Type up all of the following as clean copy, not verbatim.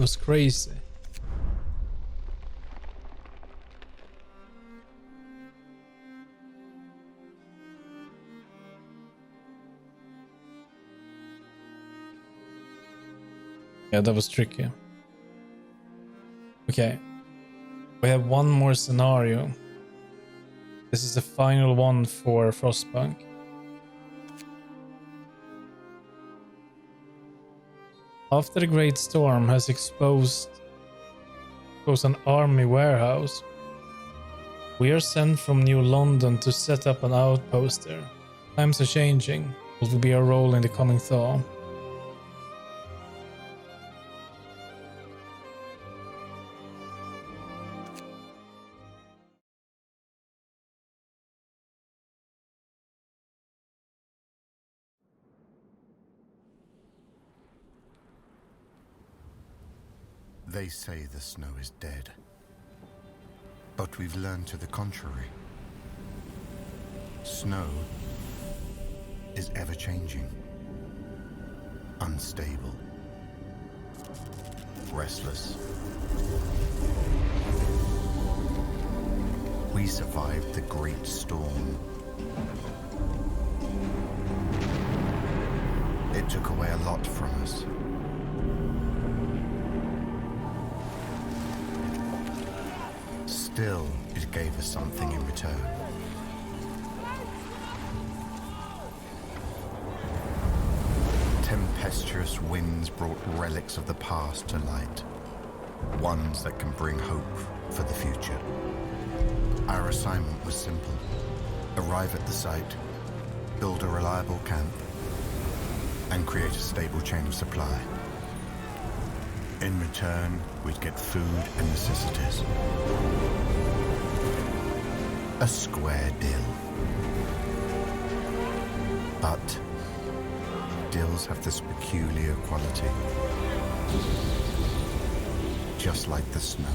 goes crazy. Yeah, that was tricky. Okay. We have one more scenario. This is the final one for Frostpunk. After the Great Storm has exposed an army warehouse, we are sent from New London to set up an outpost there. Times are changing. What will be our role in the coming thaw? They say the snow is dead, but we've learned to the contrary. Snow is ever-changing, unstable, restless. We survived the Great Storm. It took away a lot from us. Still, it gave us something in return. Tempestuous winds brought relics of the past to light, ones that can bring hope for the future. Our assignment was simple: arrive at the site, build a reliable camp, and create a stable chain of supply. In return, we'd get food and necessities. A square deal. But deals have this peculiar quality. Just like the snow,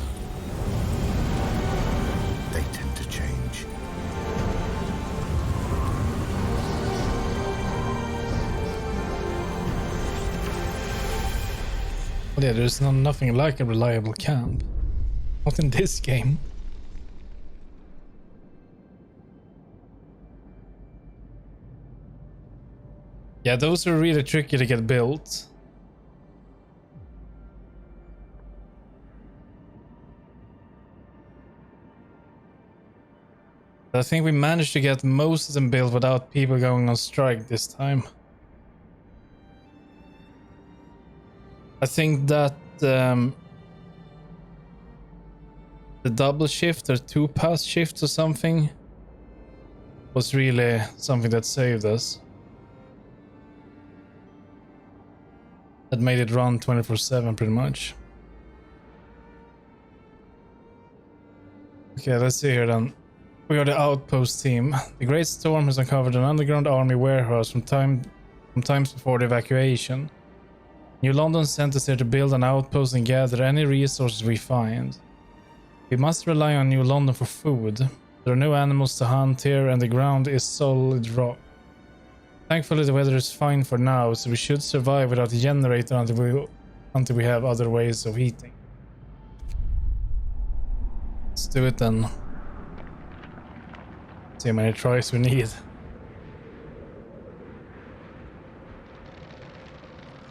they tend to change. Well, yeah, there's nothing like a reliable camp. Not in this game. Yeah, those are really tricky to get built. But I think we managed to get most of them built without people going on strike this time. I think that the double shift or 2-pass shift or something was really something that saved us. That made it run 24/7 pretty much. Okay, let's see here then. We are the outpost team. The Great Storm has uncovered an underground army warehouse from times before the evacuation. New London sent us here to build an outpost and gather any resources we find. We must rely on New London for food. There are no animals to hunt here and the ground is solid rock. Thankfully the weather is fine for now, so we should survive without a generator until we have other ways of heating. Let's do it then. See how many tries we need.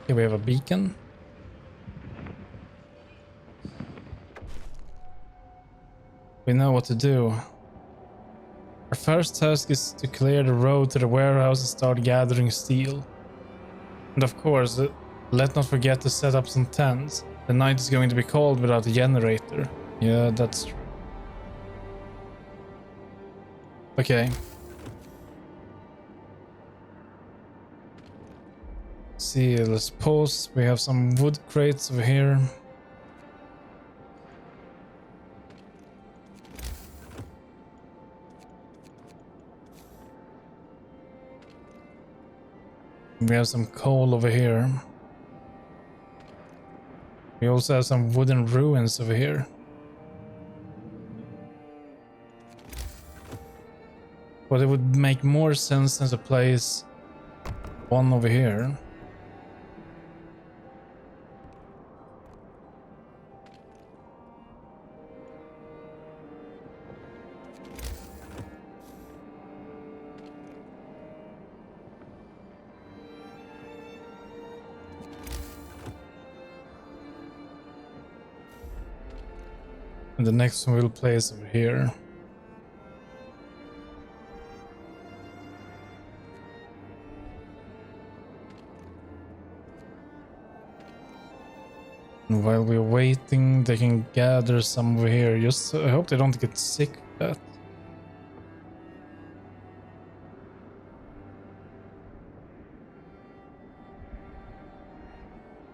Okay, we have a beacon. We know what to do. Our first task is to clear the road to the warehouse and start gathering steel. And of course, let's not forget to set up some tents. The night is going to be cold without a generator. Yeah, that's true. Okay. See, let's pause. We have some wood crates over here. We have some coal over here. We also have some wooden ruins over here. But it would make more sense than to place one over here. And the next one we'll place over here. And while we're waiting, they can gather some over here. Just I hope they don't get sick with that.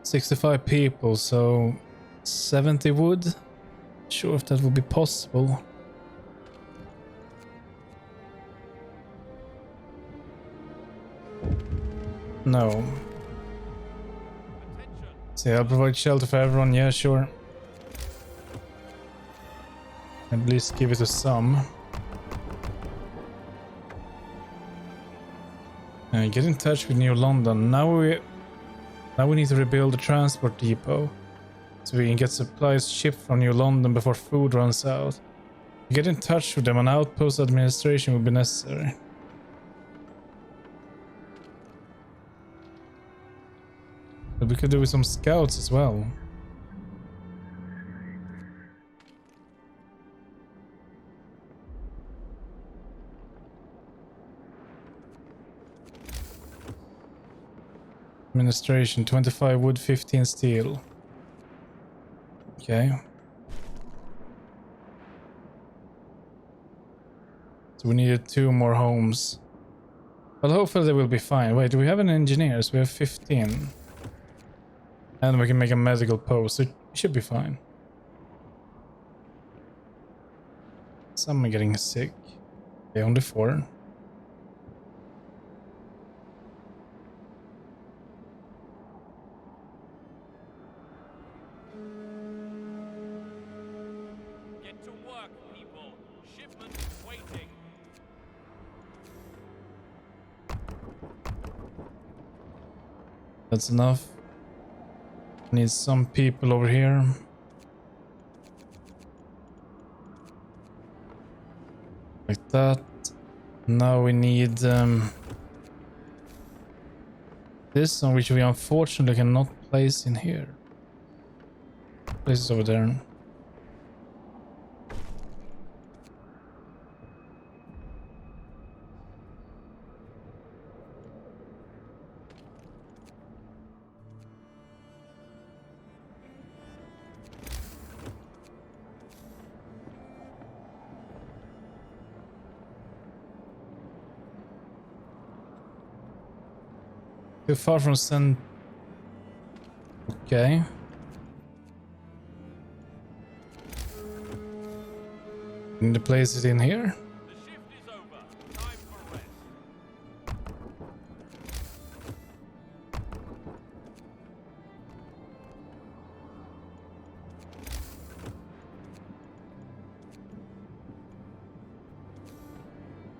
"65 people, so 70 wood. Sure if that would be possible. No. See, I'll provide shelter for everyone. Yeah, sure. At least give it to some. Get in touch with New London. Now we need to rebuild the transport depot so we can get supplies shipped from New London before food runs out. Get in touch with them, and outpost administration will be necessary. But we could do with some scouts as well. Administration, 25 wood, 15 steel. Okay. So we needed 2 more homes. Well, hopefully they will be fine. Wait, do we have any engineers? We have 15. And we can make a medical post. So it should be fine. Some are getting sick. Okay, only 4. Get to work, people. Shipment is waiting. That's enough. Need some people over here. Like that. Now we need this one, which we unfortunately cannot place in here. Place it over there. Too far from Sen. Okay. Need to place it in here. The shift is over. Time for rest.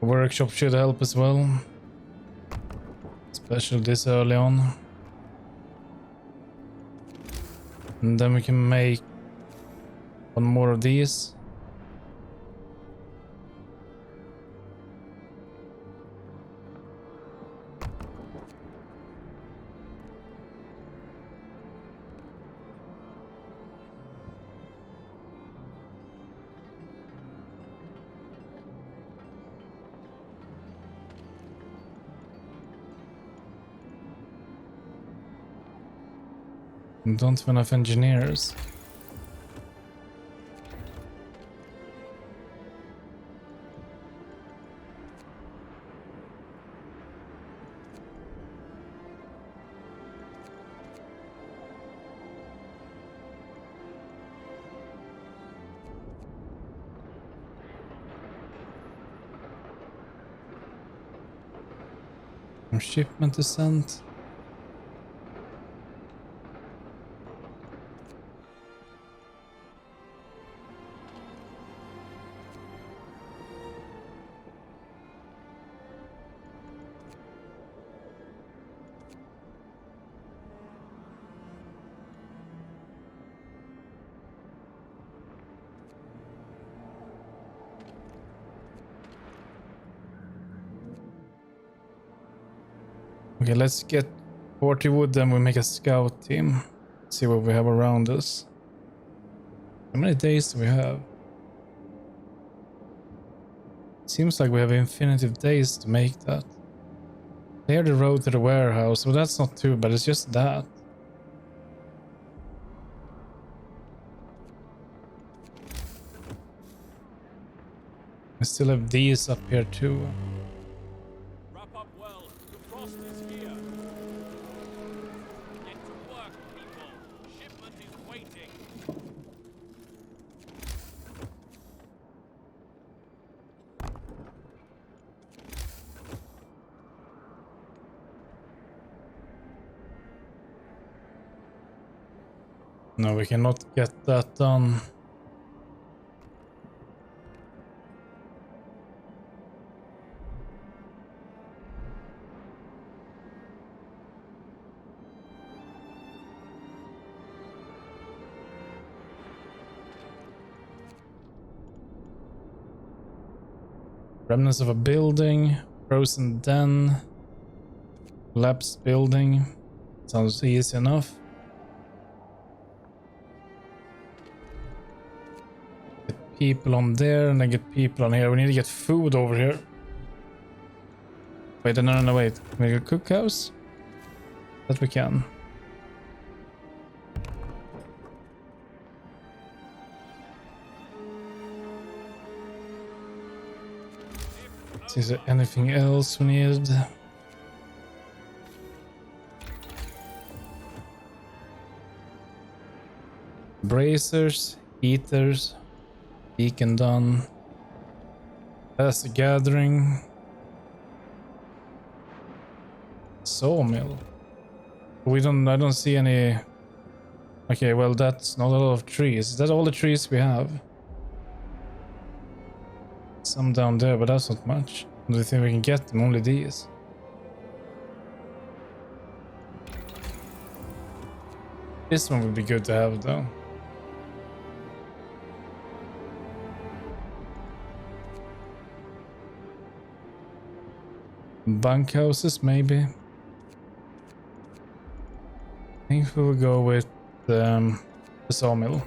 Workshop should help as well. Especially this early on. And then we can make 1 more of these. Don't have enough engineers. Shipment is sent. Okay, let's get 40 wood, then we make a scout team. See what we have around us. How many days do we have? Seems like we have infinitive days to make that. Clear the road to the warehouse. Well, that's not too bad. It's just that. I still have these up here too. Wrap up well. The frost is here. Get to work, people. Shipment is waiting. No, we cannot get that done. Remnants of a building, frozen den, collapsed building. Sounds easy enough. Get people on there and then get people on here. We need to get food over here. Wait, no, wait. Can we get a cookhouse? That we can. Is there anything else we need? Bracers, heaters, beacon done. That's the gathering. Sawmill. I don't see any. Okay, well that's not a lot of trees. Is that all the trees we have? Some down there, but that's not much. Do you think we can get them? Only these. This one would be good to have though. Bunkhouses maybe. I think we will go with the sawmill.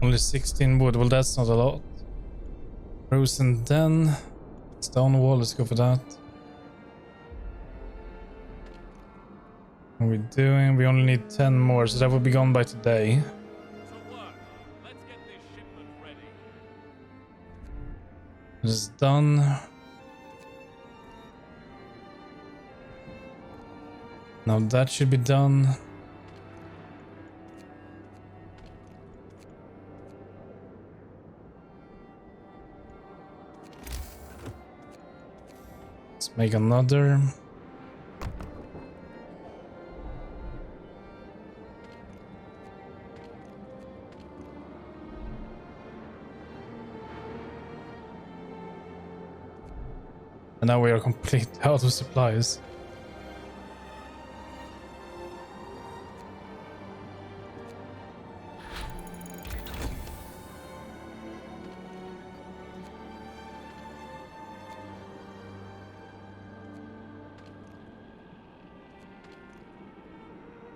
Only 16 wood. Well, that's not a lot. Frozen den. Stone wall. Let's go for that. What are we doing? We only need 10 more, so that will be gone by today. To work. Let's get this shipment ready. It's done. Now that should be done. Let's make another. And now we are completely out of supplies.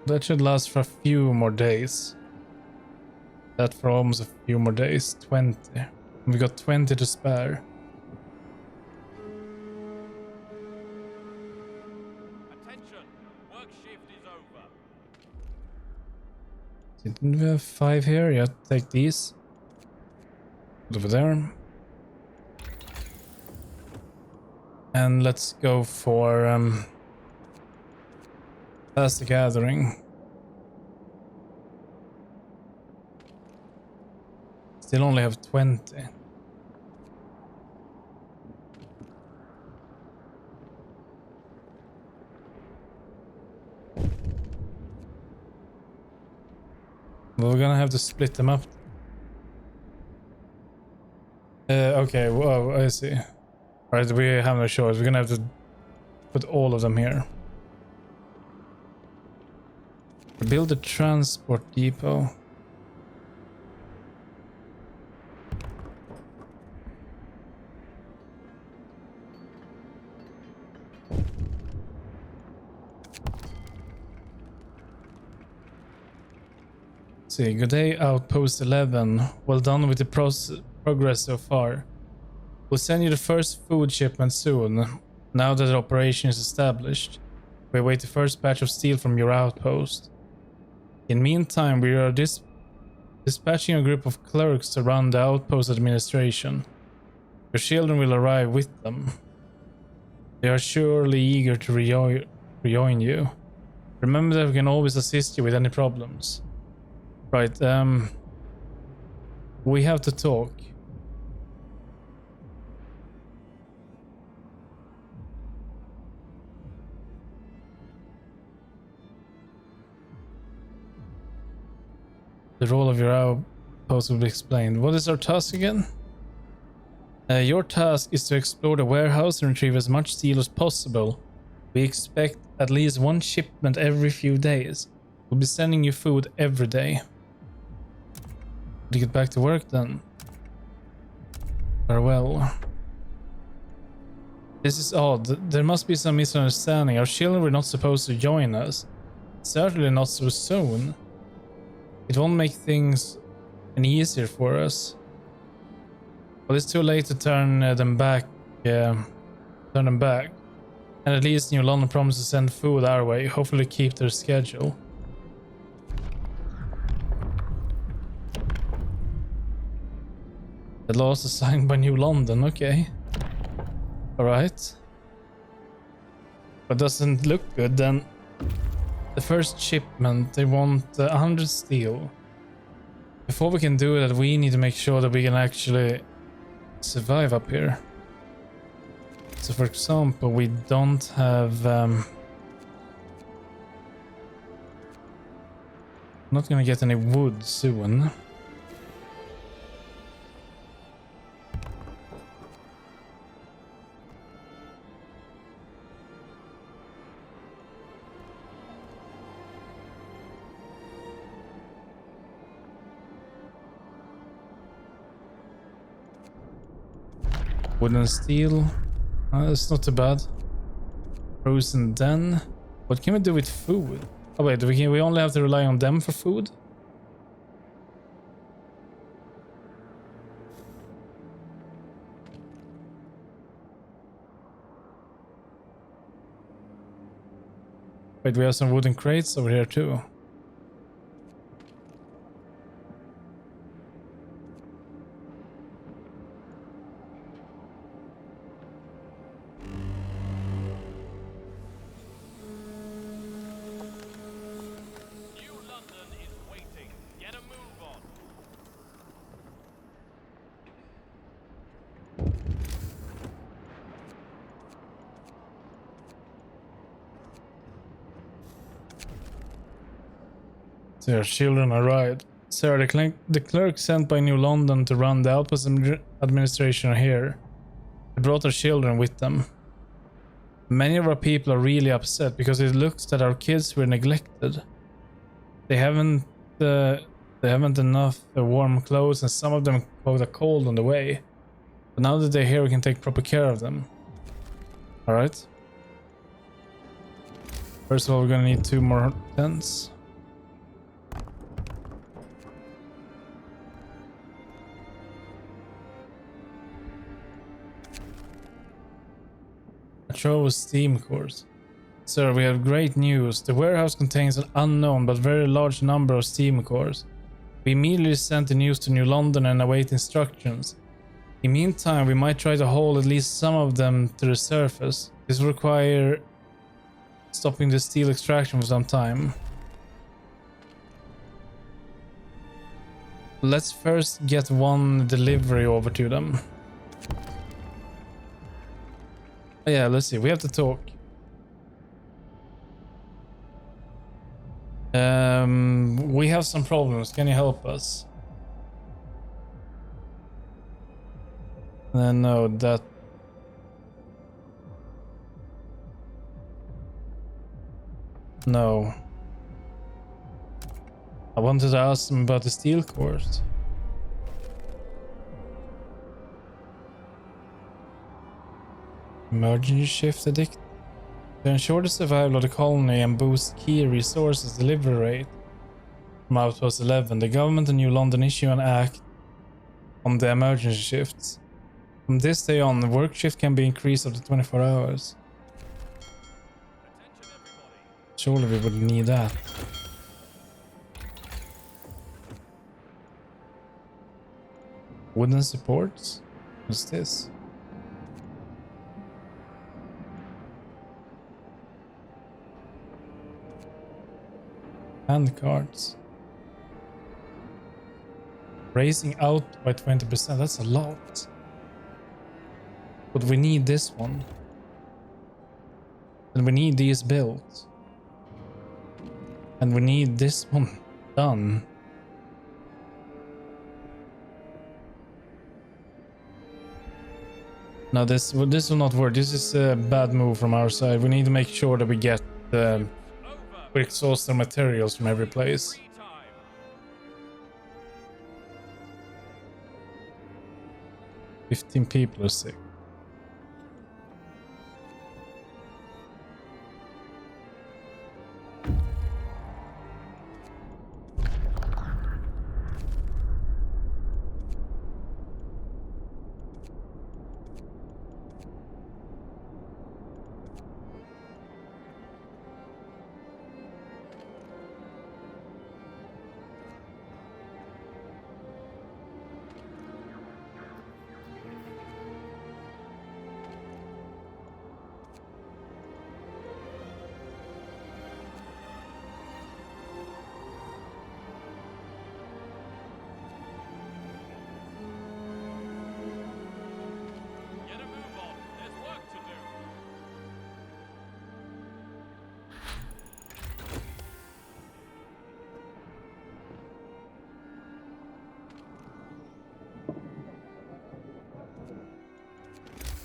That should last for a few more days. That for almost a few more days. 20. We got 20 to spare. Attention. Work shift is over. Didn't we have 5 here? Yeah, take these. Put over there. And let's go for that's the gathering. Still only have 20. We're gonna have to split them up. Okay, whoa, I see. Alright, we have no choice. We're gonna have to put all of them here. Build a transport depot. See, good day, Outpost 11. Well done with the progress so far. We'll send you the first food shipment soon, now that the operation is established. We await the first batch of steel from your outpost. In meantime, we are dispatching a group of clerks to run the outpost administration. Your children will arrive with them. They are surely eager to rejoin you. Remember that we can always assist you with any problems. Right, we have to talk. The role of your outpost will be explained. What is our task again? Your task is to explore the warehouse and retrieve as much steel as possible. We expect at least one shipment every few days. We'll be sending you food every day. To get back to work then. Farewell. This is odd. There must be some misunderstanding. Our children were not supposed to join us. Certainly not so soon. It won't make things any easier for us. Well, it's too late to turn them back. And at least New London promised to send food our way. Hopefully keep their schedule. The laws are signed by New London, okay. Alright. But doesn't look good then. The first shipment, they want 100 steel. Before we can do that, we need to make sure that we can actually survive up here. So for example, we don't have... not gonna get any wood soon. Wood and steel. It's not too bad. Frozen den. What can we do with food? Oh wait, we only have to rely on them for food? Wait, we have some wooden crates over here too. Their children arrived. Sir, the clerk sent by New London to run the outpost administration are here. They brought their children with them. Many of our people are really upset because it looks that our kids were neglected. They haven't enough warm clothes, and some of them caught a cold on the way. But now that they're here, we can take proper care of them. Alright. First of all, we're gonna need 2 more tents. Trove steam cores. Sir, we have great news. The warehouse contains an unknown but very large number of steam cores. We immediately sent the news to New London and await instructions. In the meantime, we might try to hold at least some of them to the surface. This will require stopping the steel extraction for some time. Let's first get one delivery over to them. Yeah, let's see. We have to talk. We have some problems. Can you help us? No, that. No. I wanted to ask him about the steel cores. Emergency shift addict. To ensure the survival of the colony and boost key resources delivery rate from Outpost 11, the government of New London issue an act on the emergency shifts. From this day on, the work shift can be increased up to 24 hours. Surely we would need that. Wooden supports? What's this? Hand cards. Raising out by 20%, that's a lot. But we need this one. And we need these built. And we need this one done. No, this will not work. This is a bad move from our side. We need to make sure that we get we exhaust the materials from every place. 15 people are sick.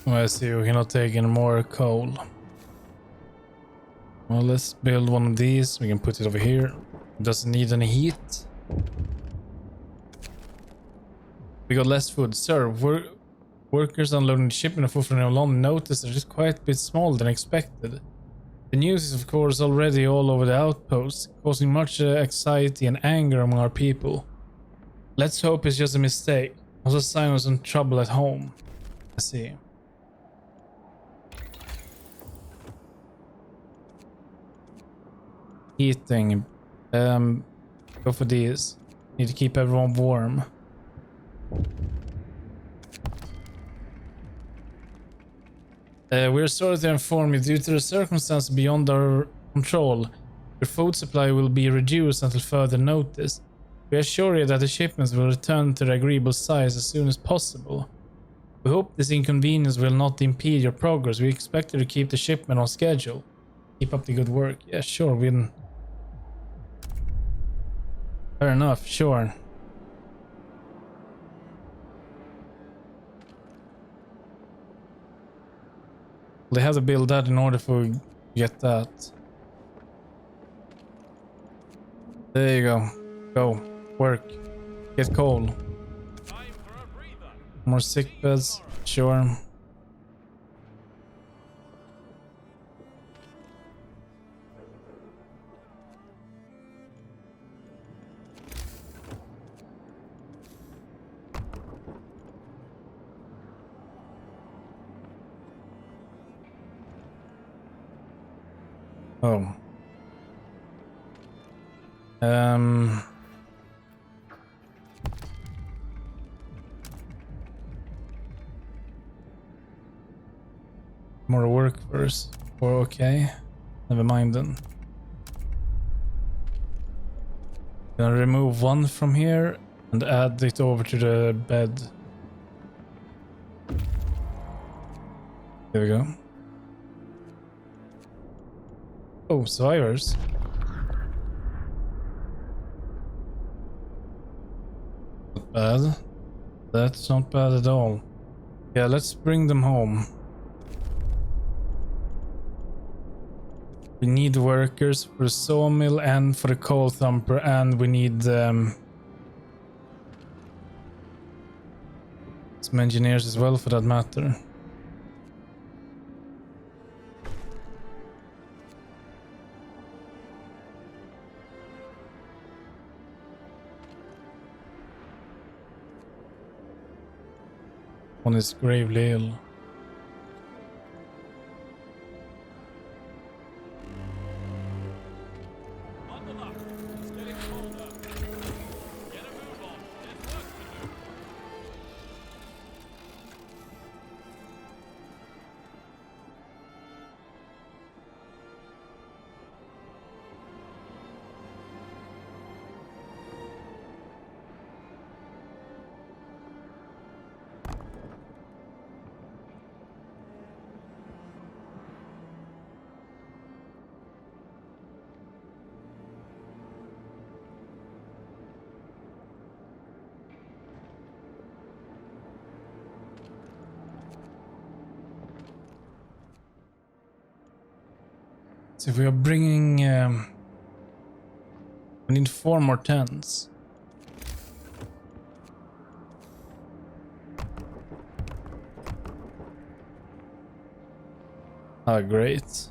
I see we cannot take any more coal. Well, let's build one of these. We can put it over here. It doesn't need any heat. We got less food. Sir, workers unloading the shipment of food from London noticed that it's quite a bit smaller than expected. The news is of course already all over the outpost, causing much anxiety and anger among our people. Let's hope it's just a mistake. Also sign of some trouble at home. I see. Heating. Go for these. Need to keep everyone warm. We're sorry to inform you, due to the circumstances beyond our control, your food supply will be reduced until further notice. We assure you that the shipments will return to their agreeable size as soon as possible. We hope this inconvenience will not impede your progress. We expect you to keep the shipment on schedule. Keep up the good work. Yeah, sure, fair enough, sure. They have to build that in order for get that. There you go. Go. Work. Get coal. More sick beds. Sure. Oh. More work first. Or okay. Never mind then. Gonna remove one from here and add it over to the bed. There we go. Oh, survivors. bad. That's not bad at all. Yeah, let's bring them home. We need workers for the sawmill and for the coal thumper, and we need some engineers as well for that matter. One is gravely ill. Bundle up. It's getting colder. Get a move on. There's work to do. So if we are bringing... we need 4 more tents. Ah, great.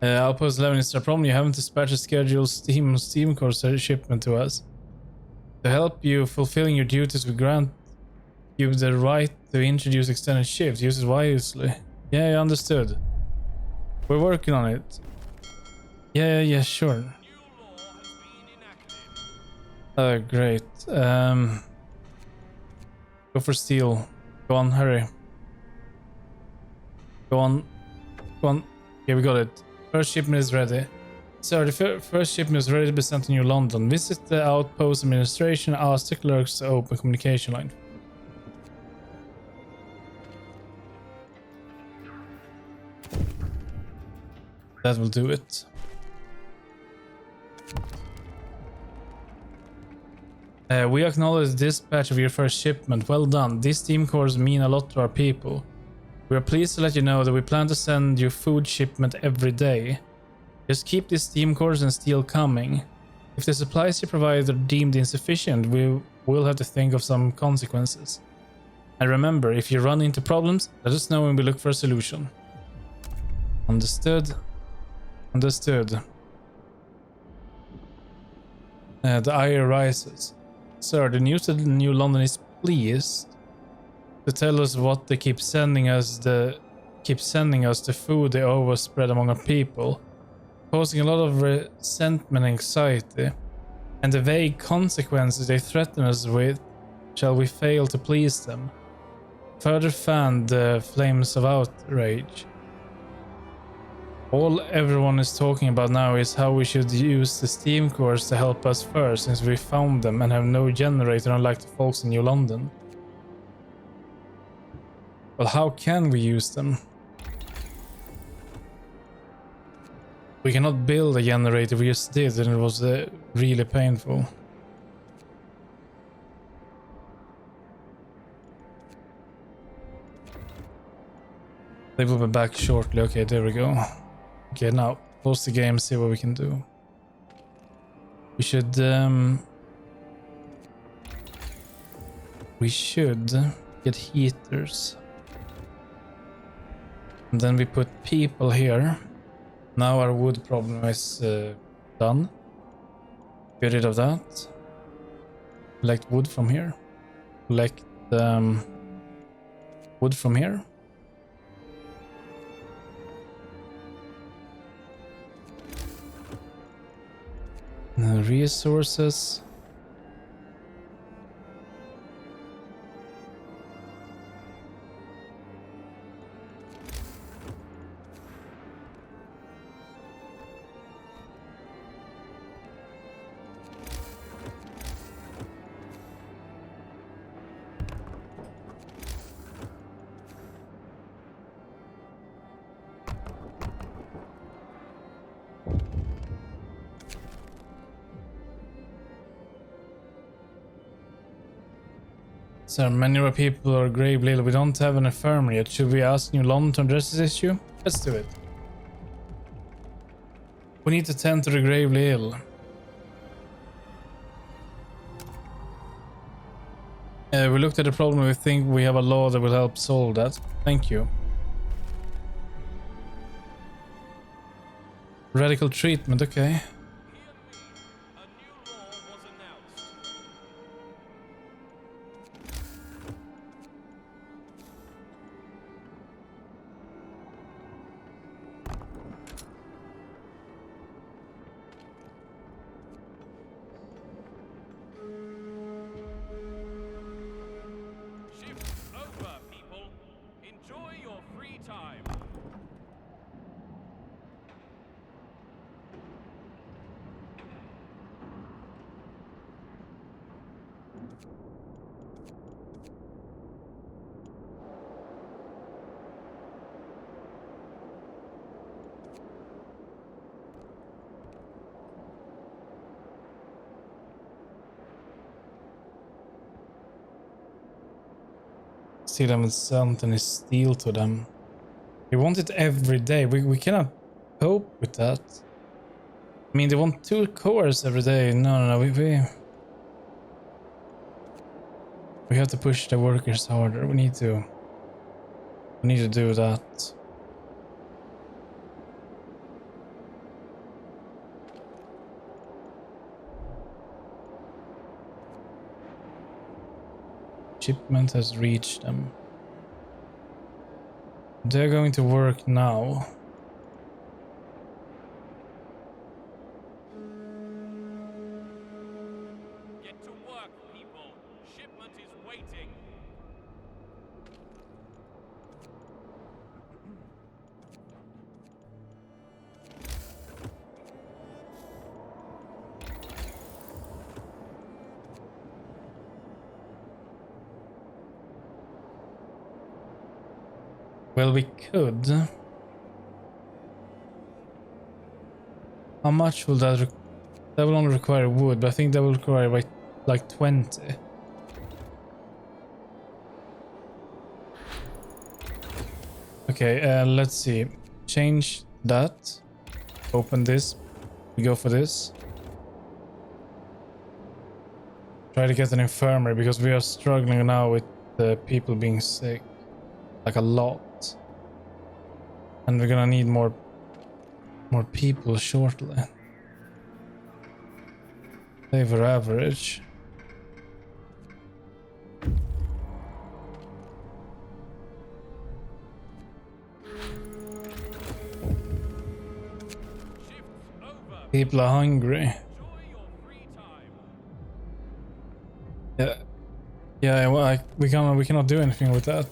Outpost 11 is a problem. You haven't dispatched a scheduled Steam course shipment to us. To help you fulfilling your duties, we grant you the right to introduce extended shifts. Use it wisely. Yeah, understood. We're working on it. Yeah, sure. New law has been enacted. Great. Go for steel. Go on, hurry. Go on. Yeah, we got it. First shipment is ready. Sir, the first shipment is ready to be sent to New London. Visit the outpost administration. Ask the clerks to open communication line. That will do it. We acknowledge the dispatch of your first shipment. Well done. These team cores mean a lot to our people. We are pleased to let you know that we plan to send you food shipment every day. Just keep these steam cores and steel coming. If the supplies you provide are deemed insufficient, we will have to think of some consequences. And remember, if you run into problems, let us know and we look for a solution. Understood. Understood. The ire rises. Sir, the news that New London is pleased to tell us what they keep sending us the food they overspread among our people, causing a lot of resentment and anxiety, and the vague consequences they threaten us with shall we fail to please them, further fan the flames of outrage. All everyone is talking about now is how we should use the steam cores to help us first, since we found them and have no generator unlike the folks in New London. Well, how can we use them? We cannot build a generator, we just did, and it was really painful. They will be back shortly. Okay, there we go. Okay, now close the game, see what we can do. We should get heaters. And then we put people here. Now our wood problem is done. Get rid of that. Collect wood from here. Collect wood from here. Resources. Sir, many of our people are gravely ill. We don't have an infirmary yet. Should we ask New London to address this issue? Let's do it. We need to tend to the gravely ill. We looked at the problem. We think we have a law that will help solve that. Thank you. Radical treatment, okay. Hear me. A new law was announced. Shift's over, people. Enjoy your free time. Still haven't sent any steel to them. We want it every day. We cannot cope with that. I mean, they want 2 cores every day. No. We have to push the workers harder. We need to do that. Shipment has reached them. They're going to work now. Get to work, people. Shipment is waiting. Well, we could. How much will that that will only require wood, but I think that will require like 20. Okay, let's see. Change that. Open this. We go for this. Try to get an infirmary because we are struggling now with the people being sick. Like a lot. And we're gonna need more people shortly. Favor average. Shift's over. People are hungry. Enjoy your free time. Yeah. Well, we cannot do anything with that.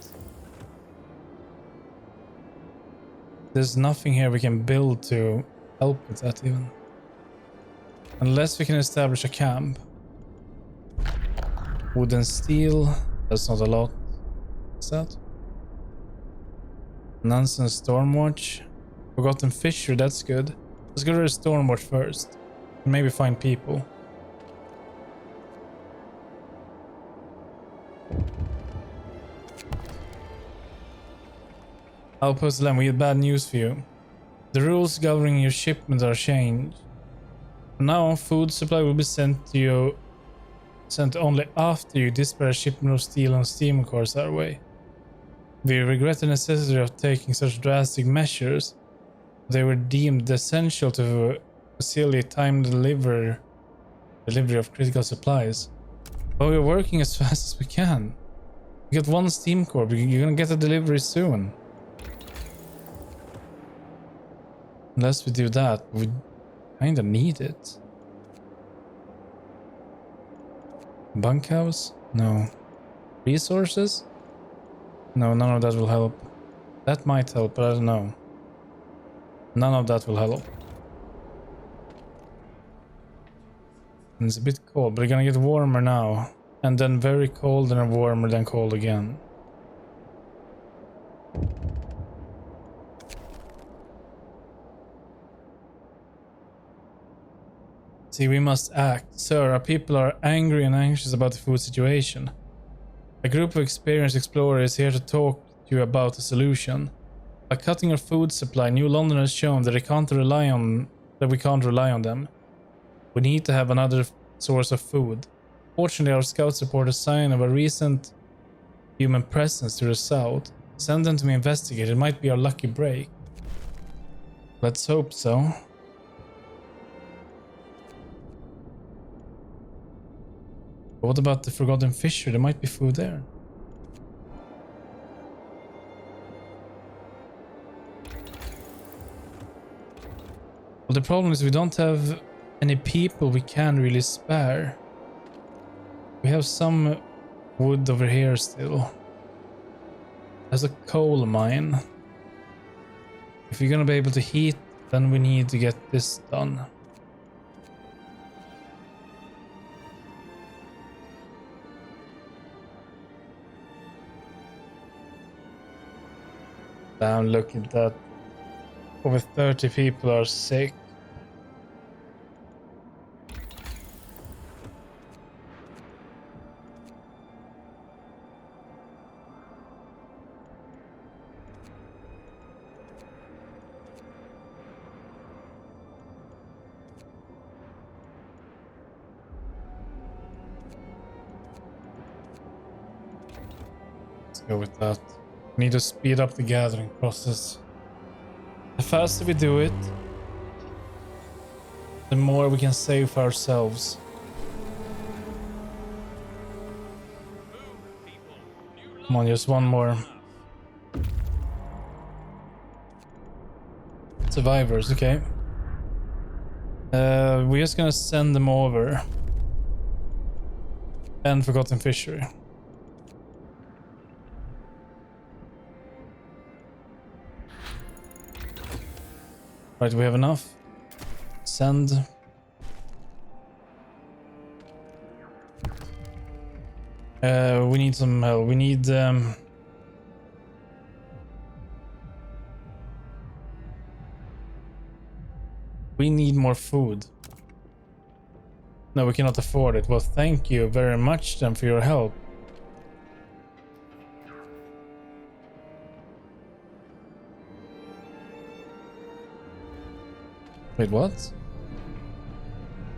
There's nothing here we can build to help with that even. Unless we can establish a camp. Wood and steel, that's not a lot. What's that? Nonsense Stormwatch. Forgotten Fisher, that's good. Let's go to the Stormwatch first. And maybe find people. Outpost Lamb, we have bad news for you. The rules governing your shipment are changed. From now on, food supply will be sent only after you dispatch a shipment of steel and steam cores our way. We regret the necessity of taking such drastic measures. They were deemed essential to facilitate time delivery of critical supplies. But we're working as fast as we can. We got 1 steam core, you're gonna get a delivery soon. Unless we do that, we kinda need it. Bunkhouse? No. Resources? No, none of that will help. That might help, but I don't know. None of that will help. And it's a bit cold, but we're gonna get warmer now. And then very cold and warmer, then cold again. See, we must act. Sir, our people are angry and anxious about the food situation. A group of experienced explorers is here to talk to you about a solution. By cutting our food supply, New London has shown that we can't rely on them. We need to have another source of food. Fortunately, our scouts report a sign of a recent human presence to the south. Send them to me investigate. It might be our lucky break. Let's hope so. But what about the Forgotten Fisher? There might be food there. Well, the problem is we don't have any people we can really spare. We have some wood over here still. There's a coal mine. If you're gonna be able to heat, then we need to get this done. Damn, look at that. Over 30 people are sick. Let's go with that. We need to speed up the gathering process. The faster we do it, the more we can save for ourselves. Come on, just one more. Survivors, okay. We're just gonna send them over. And Forgotten Fishery. Right, we have enough. Send. We need some help. We need more food. No, we cannot afford it. Well, thank you very much then for your help. Wait, what?